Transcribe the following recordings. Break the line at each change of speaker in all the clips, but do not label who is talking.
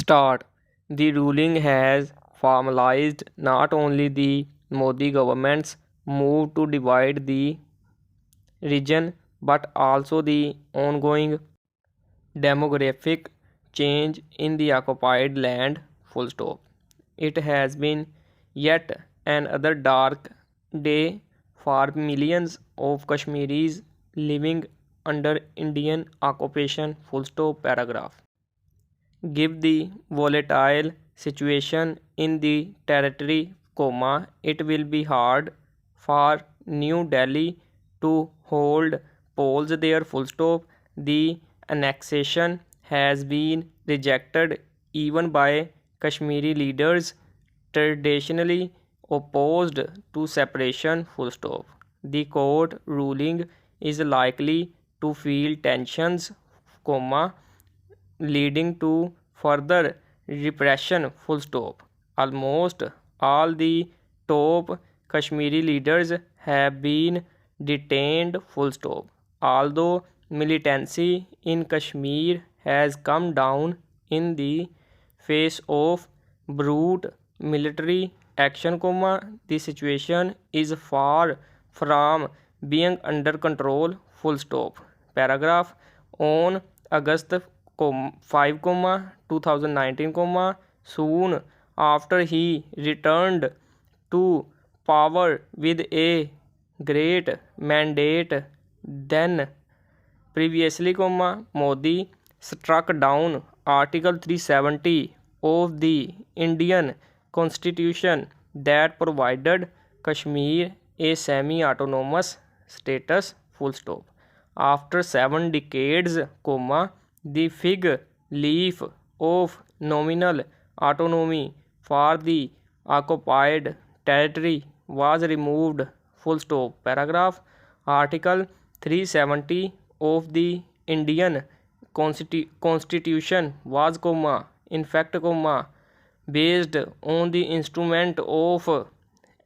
Start. The ruling has formalized not only the Modi government's move to divide the region but also the ongoing demographic change in the occupied land. Full stop. It has been yet another dark day for millions of Kashmiris living under Indian occupation. Full stop. Paragraph. Give the volatile situation in the territory, it will be hard for New Delhi to hold polls there. Full stop. The annexation has been rejected even by Kashmiri leaders traditionally opposed to separation. Full stop. The court ruling is likely to feel tensions, leading to further repression. Full stop. Almost all the top Kashmiri leaders have been detained. Full stop. Although militancy in Kashmir has come down in the face of brute military action, the situation is far from being under control. Full stop. Paragraph. On August 5, 2019, soon after he returned to power with a great mandate, then previously, Modi struck down Article 370 of the Indian Constitution that provided Kashmir a semi-autonomous status. Full stop. After 7 decades, the fig leaf of nominal autonomy for the occupied territory was removed. Full stop. Paragraph. Article 370 of the Indian Constitution was, in fact, based on the instrument of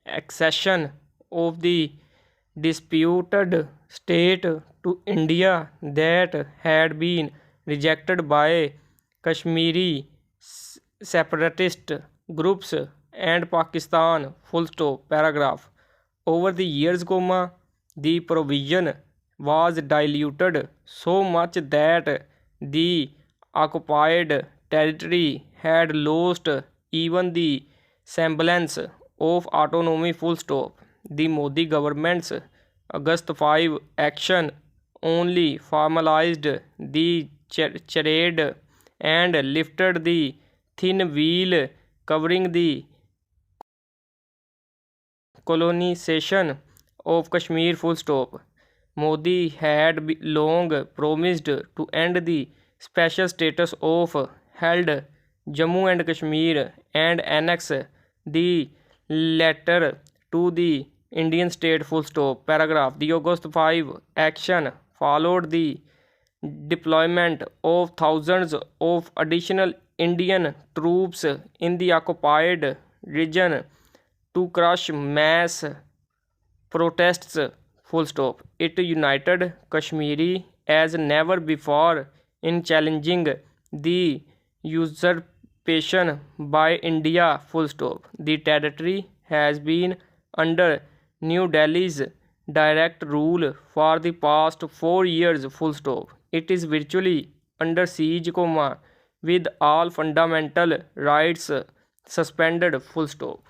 accession of the disputed state to India that had been rejected by Kashmiri separatist groups and Pakistan. Full stop. Paragraph. Over the years, the provision was diluted so much that the occupied territory had lost even the semblance of autonomy. Full stop. The Modi government's August 5 action only formalized the charade and lifted the thin veil covering the colonization of Kashmir. Full stop. Modi had long promised to end the special status of held Jammu and Kashmir and annex the latter to the Indian state. Full stop. Paragraph. The August 5 action followed the deployment of thousands of additional Indian troops in the occupied region to crush mass protests. Full stop. It united Kashmiri as never before in challenging the usurpation by India. Full stop. The territory has been under New Delhi's direct rule for the past 4 years. Full stop. It is virtually under siege, with all fundamental rights suspended. Full stop.